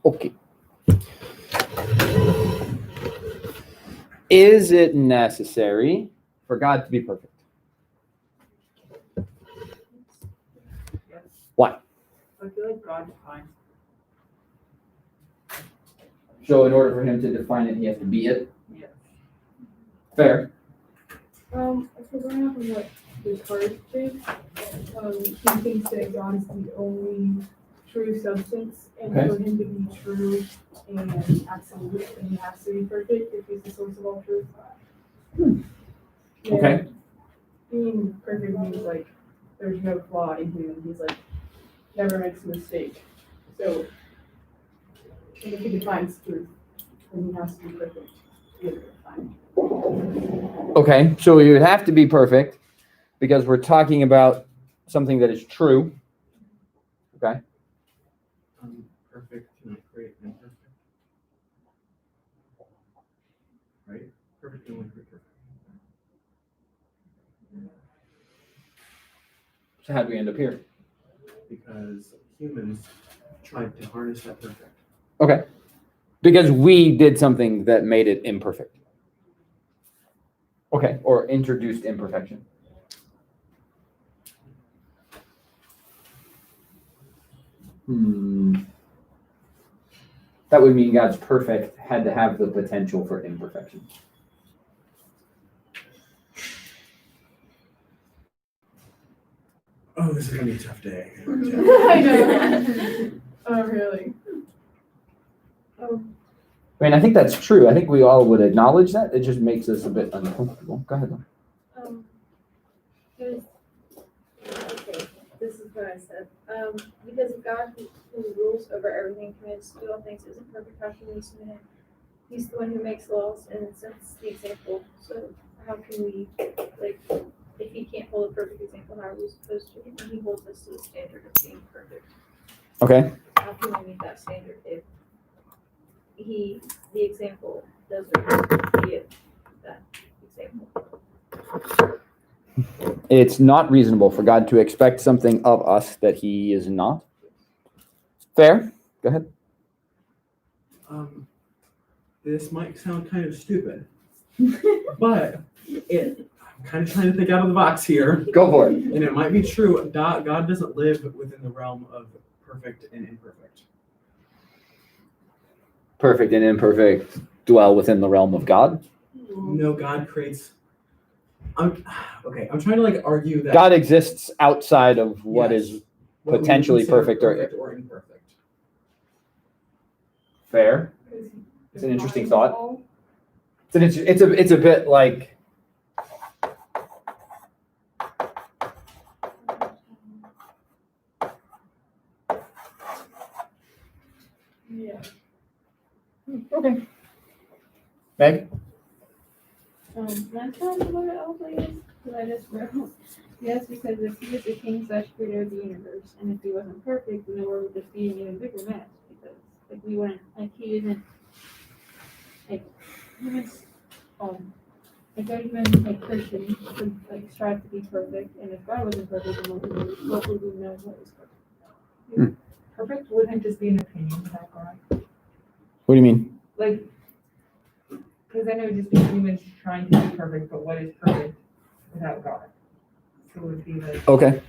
Okay. Is it necessary for God to be perfect? Yes. Why? I feel like God defines. So in order for him to define it, he has to be it? Yes. Fair. If we're going off of what Descartes thinks, he thinks that God is the only true substance, and Okay. for him to be true and absolute, and he has to be perfect if he's the source of all truth. Okay. Being perfect means like there's no flaw in him. He's like never makes a mistake. So if he defines truth, then he has to be perfect to be able to define. Okay, so you would have to be perfect because we're talking about something that is true. Okay. Perfect cannot create imperfect. Right? Perfect can only create perfect. So how do we end up here? Because humans tried to harness that perfect. Okay. Because we did something that made it imperfect. Okay, or introduced imperfection. That would mean God's perfect had to have the potential for imperfection. Oh, this is gonna be a tough day. I know. Oh, really? I mean, I think that's true. I think we all would acknowledge that. It just makes us a bit uncomfortable. Go ahead. Okay, this is what I said. Because if God, who rules over everything, commits to do all things, isn't perfect, how can we submit him? He's the one who makes laws and sets the example. So how can we, like, if he can't hold a perfect example, how are we supposed to? And he holds us to the standard of being perfect. Okay. How can we meet that standard if he, the example, doesn't give that example? It's not reasonable for God to expect something of us that he is not. Fair? Go ahead. This might sound kind of stupid, but I'm kind of trying to think out of the box here. Go for it. And it might be true. God doesn't live within the realm of perfect and imperfect. Perfect and imperfect dwell within the realm of God. No, God creates. I'm trying to like argue that God exists outside of what Yes. is what we potentially consider perfect or imperfect. fair. It's an interesting thought. It's a bit like Yeah. okay. Meg? That's not what else I guess, because I just wrote. Yes, because if he was the king slash creator of the universe, and if he wasn't perfect, then the world would just be an even bigger mess. Because like we wouldn't, like he isn't, like humans, like not even like Christians would like strive to be perfect, and if God wasn't perfect, then what would we know what is perfect? Perfect wouldn't just be an opinion about God. What do you mean? Like, because then it would just be humans trying to be perfect, but what is perfect without God? So it would be like, Okay.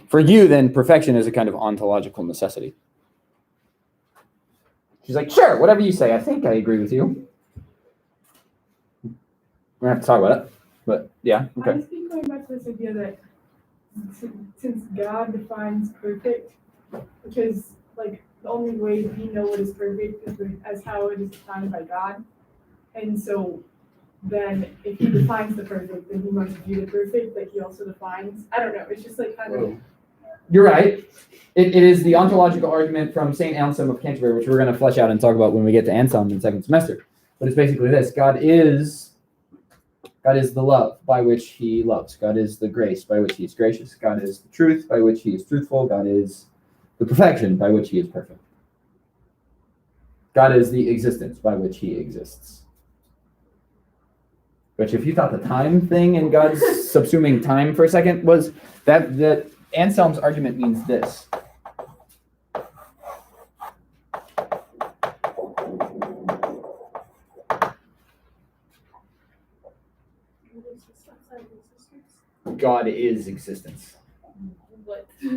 For you, then, perfection is a kind of ontological necessity. She's like, sure, whatever you say. I think I agree with you. We're going to have to talk about it. But, yeah, I okay. just keep going back to this idea that since God defines perfect, because like the only way we know what is perfect is as how it is defined by God. And so then if he defines the perfect, then he must be the perfect that he also defines. I don't know. It's just like kind of. You're right. It is the ontological argument from St. Anselm of Canterbury, which we're going to flesh out and talk about when we get to Anselm in second semester. But it's basically this. God is the love by which he loves. God is the grace by which he is gracious. God is the truth by which he is truthful. God is the perfection by which he is perfect. God is the existence by which he exists. Which if you thought the time thing in God's subsuming time for a second was that Anselm's argument means this. God is existence. What? Like,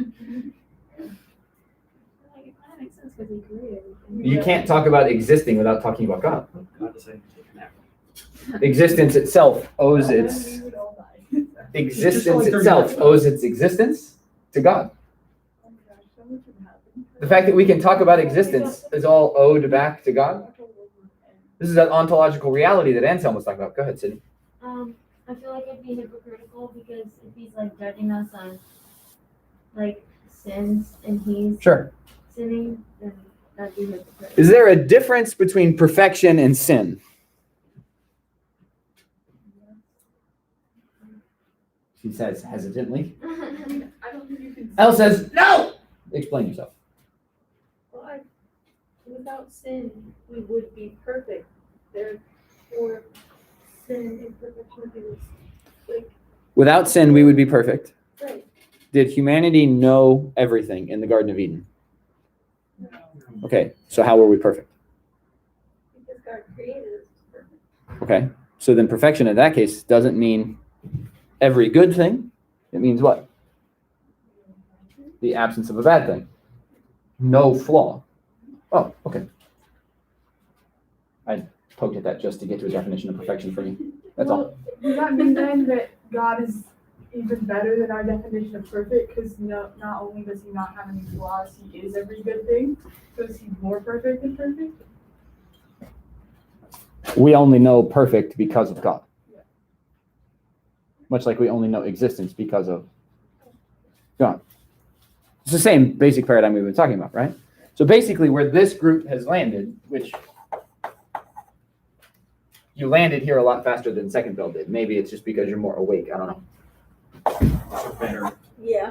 it kind of makes sense because he created everything. You can't talk about existing without talking about God. God decided to take a nap. Existence itself owes Then its we would all die. existence itself owes its existence to God. Oh my gosh, so much would happen. The fact that we can talk about existence is all owed back to God. This is an ontological reality that Anselm was talking about. Go ahead, Sydney. I feel like it'd be hypocritical because if he's like judging us on like sins and he's Sure. sinning, then that'd be hypocritical. Is there a difference between perfection and sin? She says hesitantly. I don't think you can. Elle says, no! Explain yourself. Well, without sin, we would be perfect. Therefore, sin and imperfection is like, Without sin, we would be perfect. right. Did humanity know everything in the Garden of Eden? Okay, so how were we perfect? Because God created us perfect. Okay, so then perfection in that case doesn't mean every good thing. It means what? The absence of a bad thing. No flaw. Oh, okay. I poked at that just to get to a definition of perfection for you. That's all. Does that mean then that God is even better than our definition of perfect? Because not only does he not have any flaws, he is every good thing. So is he more perfect than perfect? We only know perfect because of God. Yeah. Much like we only know existence because of God. It's the same basic paradigm we've been talking about, right? So basically where this group has landed, which you landed here a lot faster than Second Bill did. Maybe it's just because you're more awake. I don't know. Better. Yeah.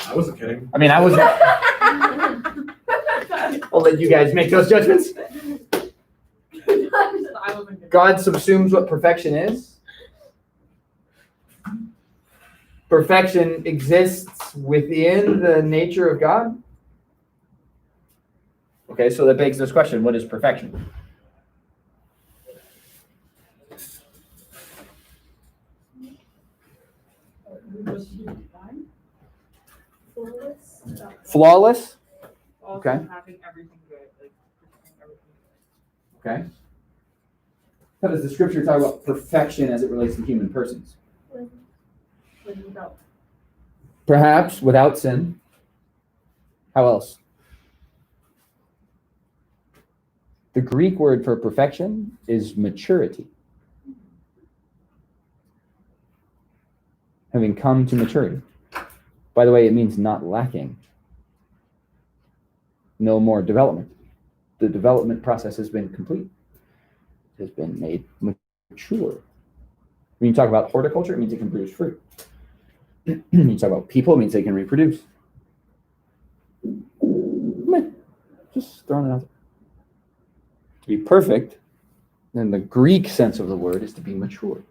I wasn't kidding. I mean, I was. I'll let you guys make those judgments. God subsumes what perfection is. Perfection exists within the nature of God. Okay, so that begs this question: what is perfection? Flawless. Flawless. Also Okay. having everything good, like everything. Okay. How does the scripture talk about perfection as it relates to human persons? Perhaps without sin. How else? The Greek word for perfection is maturity. Having come to maturity. By the way, it means not lacking. No more development. The development process has been complete. It has been made mature. When you talk about horticulture, it means it can produce fruit. You talk about people, it means they can reproduce. Just throwing it out there. To be perfect, in the Greek sense of the word, is to be mature.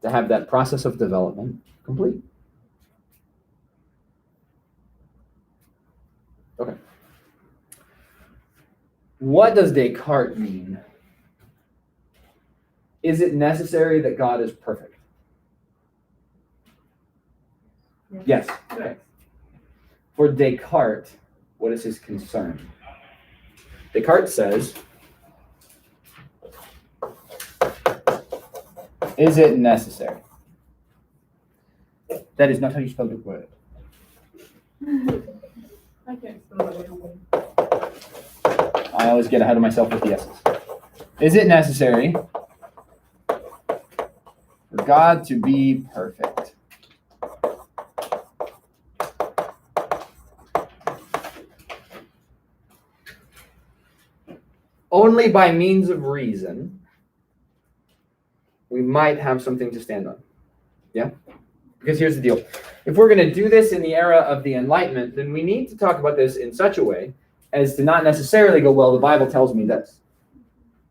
To have that process of development complete. Okay. What does Descartes mean? Is it necessary that God is perfect? Yes. Okay. For Descartes, what is his concern? Descartes says, is it necessary? That is not how you spell the word. I can't spell it. I always get ahead of myself with the S's. Is it necessary for God to be perfect? Only by means of reason, we might have something to stand on. Yeah? Because here's the deal. If we're going to do this in the era of the Enlightenment, then we need to talk about this in such a way as to not necessarily go, well, the Bible tells me this,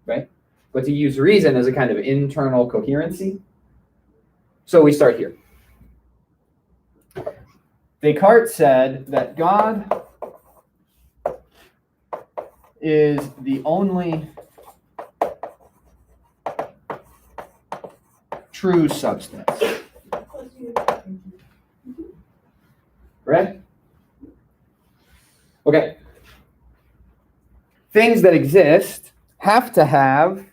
right? But to use reason as a kind of internal coherency. So we start here. Descartes said that God is the only true substance. Correct? Okay. Things that exist have to have,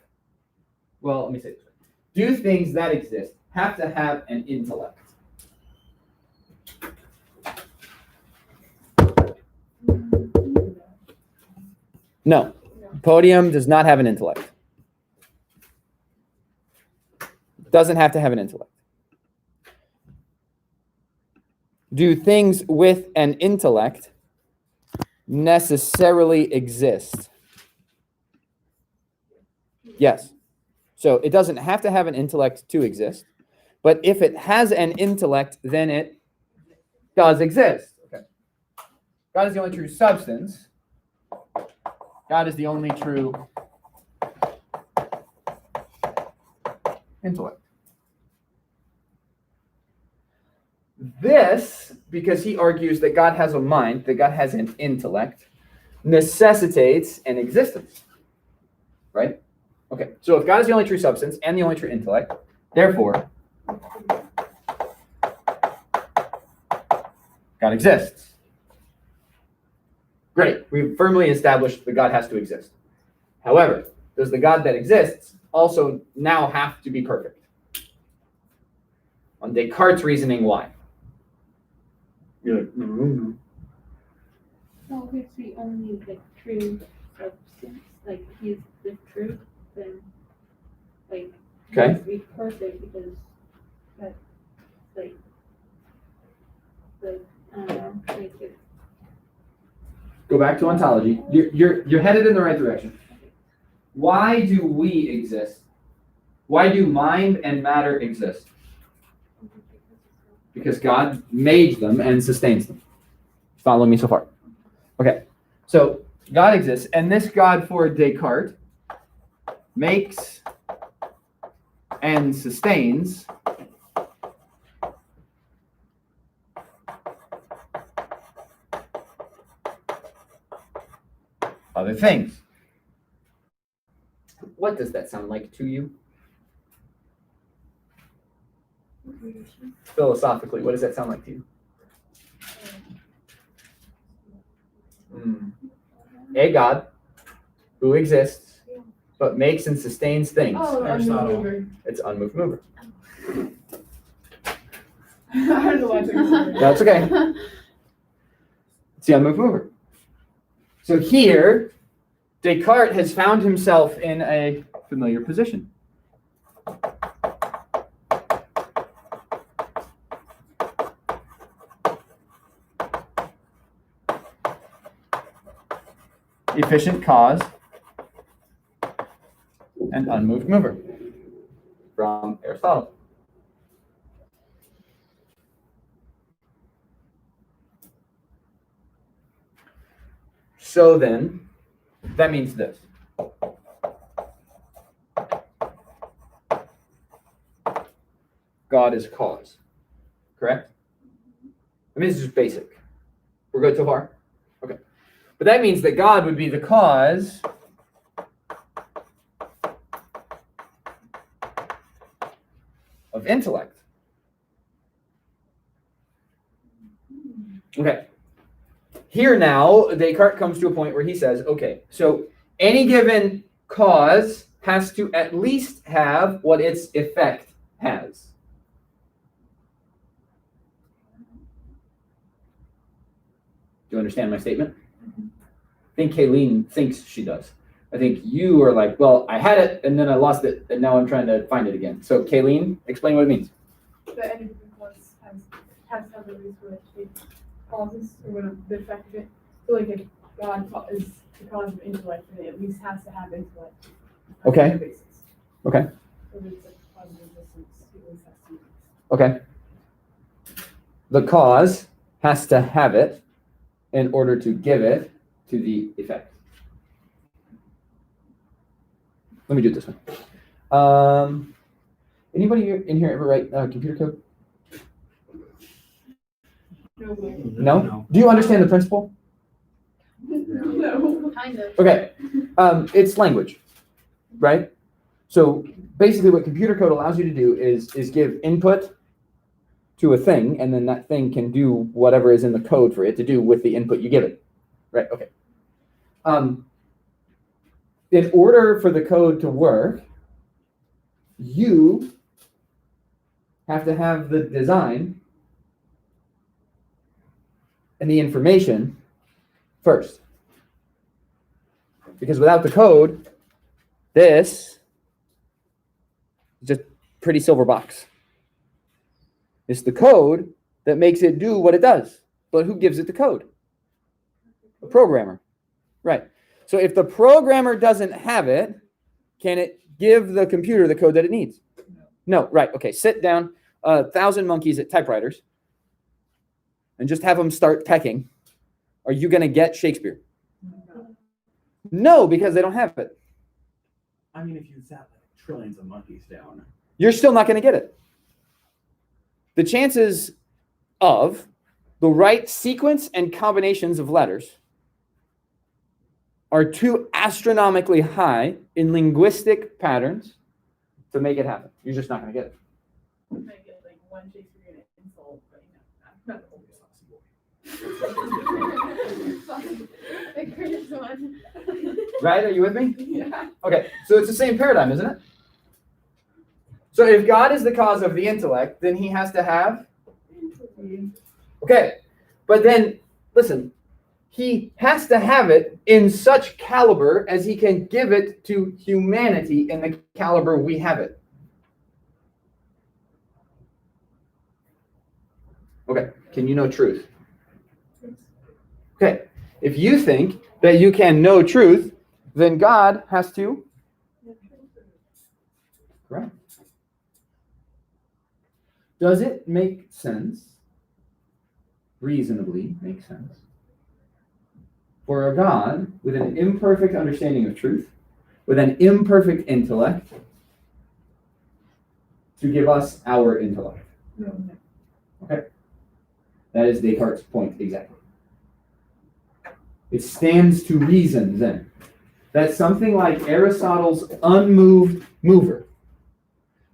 well, let me say this. Do things that exist have to have an intellect? No. Podium does not have an intellect. Doesn't have to have an intellect. Do things with an intellect necessarily exist? Yes. So it doesn't have to have an intellect to exist, but if it has an intellect, then it does exist. Okay. God is the only true substance. God is the only true intellect. This, because he argues that God has a mind, that God has an intellect, necessitates an existence. Right? Okay, so if God is the only true substance and the only true intellect, therefore, God exists. Great, we've firmly established that God has to exist. However, does the God that exists also now have to be perfect? On Descartes' reasoning, why? You're like, no. So if the only like true substance, like he's the truth, then like he Okay. has to be perfect because that's like I don't know, like it, Go back to ontology. You're headed in the right direction. Why do we exist? Why do mind and matter exist? Because God made them and sustains them. Follow me so far. Okay, so God exists, and this God for Descartes makes and sustains other things. What does that sound like to you? Philosophically, what does that sound like to you? A God who exists but makes and sustains things. Oh, Aristotle. mover. It's unmoved mover. I don't know why I took this. That's okay. It's the unmoved mover. So here, Descartes has found himself in a familiar position. Efficient cause and unmoved mover from Aristotle. So then, that means this. God is cause. Correct? I mean, this is just basic. We're good so far? Okay. But that means that God would be the cause of intellect. Okay. Here now, Descartes comes to a point where he says, okay, so any given cause has to at least have what its effect has. Do you understand my statement? I think Kayleen thinks she does. I think you are like, well, I had it and then I lost it and now I'm trying to find it again. So Kayleen, explain what it means. The any given cause has to have a reason for it causes or whatever the effect of it. So like if God is the cause of intellect, then it at least has to have intellect. On Okay. that basis. Okay. So it's like cause of existence, it at least has to be. Okay. The cause has to have it in order to give it to the effect. Let me do it this way. Anybody in here ever write computer code? No way. No? Do you understand the principle? No. Kind of. Okay. It's language, right? So basically what computer code allows you to do is give input to a thing, and then that thing can do whatever is in the code for it to do with the input you give it. Right, okay. In order for the code to work, you have to have the design and the information first. Because without the code, this is just pretty silver box. It's the code that makes it do what it does. But who gives it the code? The programmer. Right. So if the programmer doesn't have it, can it give the computer the code that it needs? No. Right. Okay. Sit down 1,000 monkeys at typewriters and just have them start pecking. Are you going to get Shakespeare? No, because they don't have it. I mean, if you sat like trillions of monkeys down, You're still not going to get it. The chances of the right sequence and combinations of letters are too astronomically high in linguistic patterns to make it happen. You're just not going to get it. I might get like one Shakespearean insult, but not the whole The greatest one. Right? Are you with me? Yeah. Okay, so it's the same paradigm, isn't it? So if God is the cause of the intellect, then he has to have? Okay, but then, listen, he has to have it in such caliber as he can give it to humanity in the caliber we have it. Okay, can you know truth? Okay, if you think that you can know truth, then God has to? Correct. Does it make sense, reasonably make sense, for a God with an imperfect understanding of truth, with an imperfect intellect, to give us our intellect? No. Okay. That is Descartes' point exactly. It stands to reason then that something like Aristotle's unmoved mover,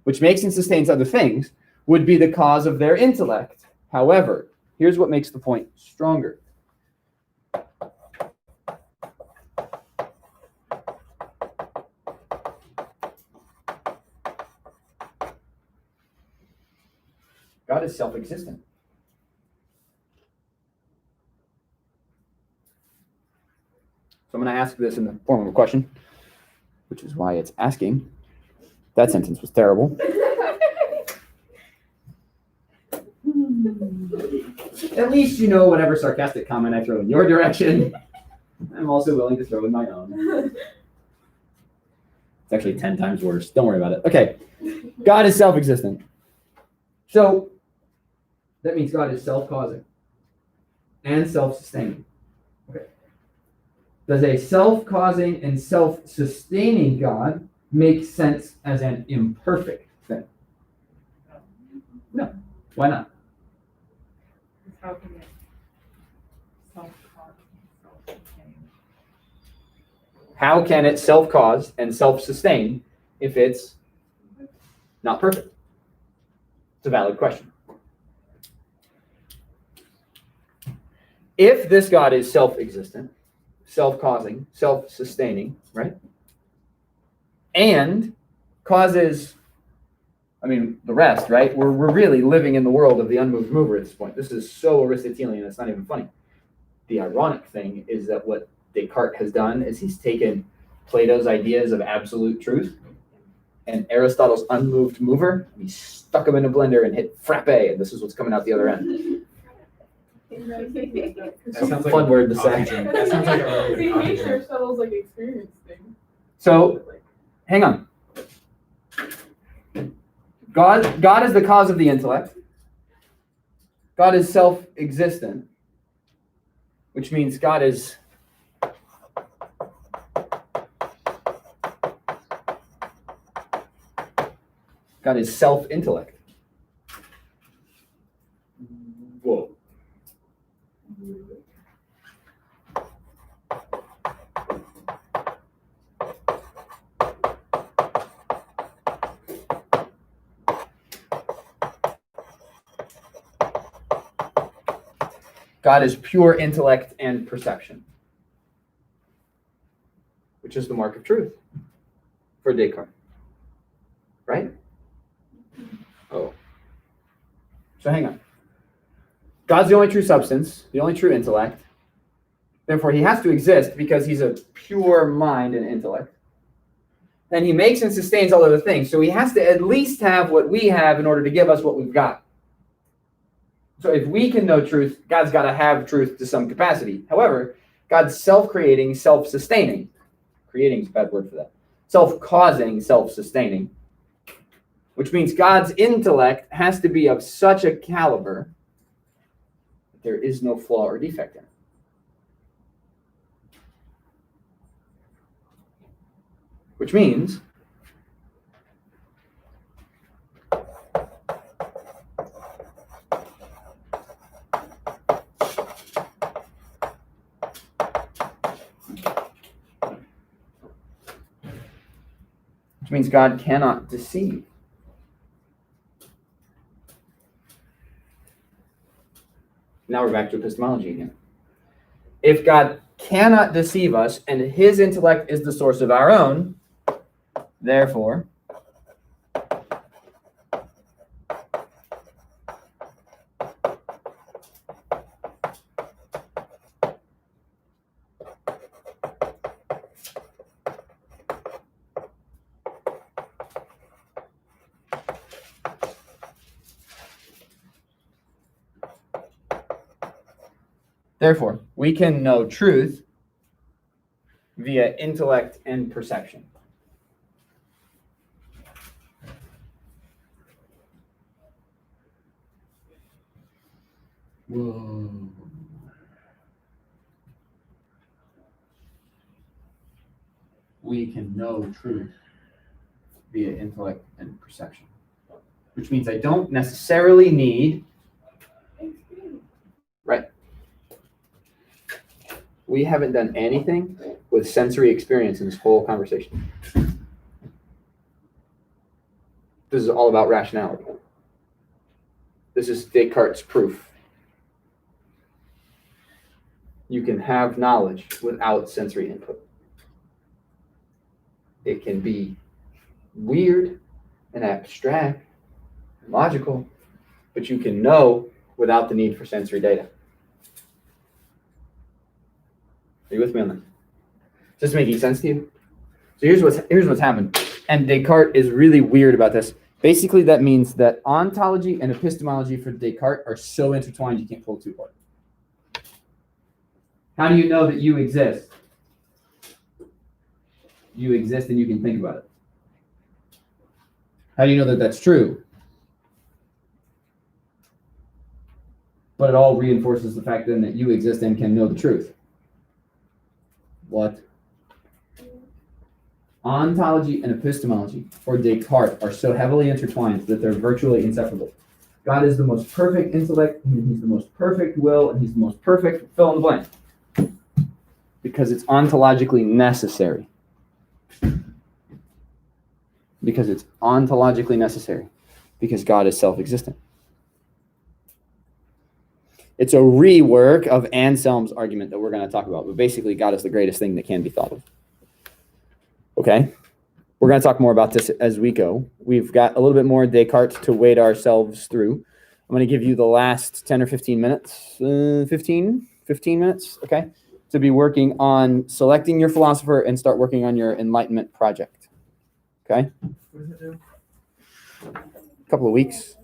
which makes and sustains other things, would be the cause of their intellect. However, here's what makes the point stronger. God is self-existent. So I'm going to ask this in the form of a question, which is why it's asking. That sentence was terrible. At least you know whatever sarcastic comment I throw in your direction, I'm also willing to throw in my own. It's actually 10 times worse. Don't worry about it. Okay. God is self-existent. So that means God is self-causing and self-sustaining. Okay. Does a self-causing and self-sustaining God make sense as an imperfect thing? No. Why not? How can it self-cause and self-sustain? How can it self-cause and self-sustain if it's not perfect? It's a valid question. If this God is self-existent, self-causing, self-sustaining, right? And causes, the rest, right? We're really living in the world of the unmoved mover at this point. This is so Aristotelian, it's not even funny. The ironic thing is that what Descartes has done is he's taken Plato's ideas of absolute truth and Aristotle's unmoved mover, and he stuck them in a blender and hit frappe, and this is what's coming out the other end. that sounds like Fun word to say. That sounds like a really See, good nature argument. settles like experience thing. So, hang on. God is the cause of the intellect. God is self-existent, which means God is self-intellect. Whoa. God is pure intellect and perception, which is the mark of truth for Descartes. Right? Oh. So hang on. God's the only true substance, the only true intellect. Therefore, he has to exist because he's a pure mind and intellect. And he makes and sustains all other things. So he has to at least have what we have in order to give us what we've got. So if we can know truth, God's got to have truth to some capacity. However, God's self-creating, self-sustaining. Creating is a bad word for that. Self-causing, self-sustaining. Which means God's intellect has to be of such a caliber that there is no flaw or defect in it. Which means God cannot deceive. Now we're back to epistemology again. If God cannot deceive us and his intellect is the source of our own, therefore, we can know truth via intellect and perception. Whoa. We can know truth via intellect and perception. Which means I don't necessarily need... Right. We haven't done anything with sensory experience in this whole conversation. This is all about rationality. This is Descartes' proof. You can have knowledge without sensory input. It can be weird and abstract and logical, but you can know without the need for sensory data. Are you with me on that? Is this making sense to you? So here's what's happened. And Descartes is really weird about this. Basically, that means that ontology and epistemology for Descartes are so intertwined you can't pull the two apart. How do you know that you exist? You exist and you can think about it. How do you know that that's true? But it all reinforces the fact then that you exist and can know the truth. What? Ontology and epistemology for Descartes are so heavily intertwined that they're virtually inseparable. God is the most perfect intellect, and he's the most perfect will, and he's the most perfect fill in the blank. Because it's ontologically necessary. Because it's ontologically necessary. Because God is self-existent. It's a rework of Anselm's argument that we're going to talk about. But basically, God is the greatest thing that can be thought of. Okay? We're going to talk more about this as we go. We've got a little bit more Descartes to wade ourselves through. I'm going to give you the last 10 or 15 minutes. 15 minutes, okay? To be working on selecting your philosopher and start working on your Enlightenment project. Okay? What does it do? A couple of weeks.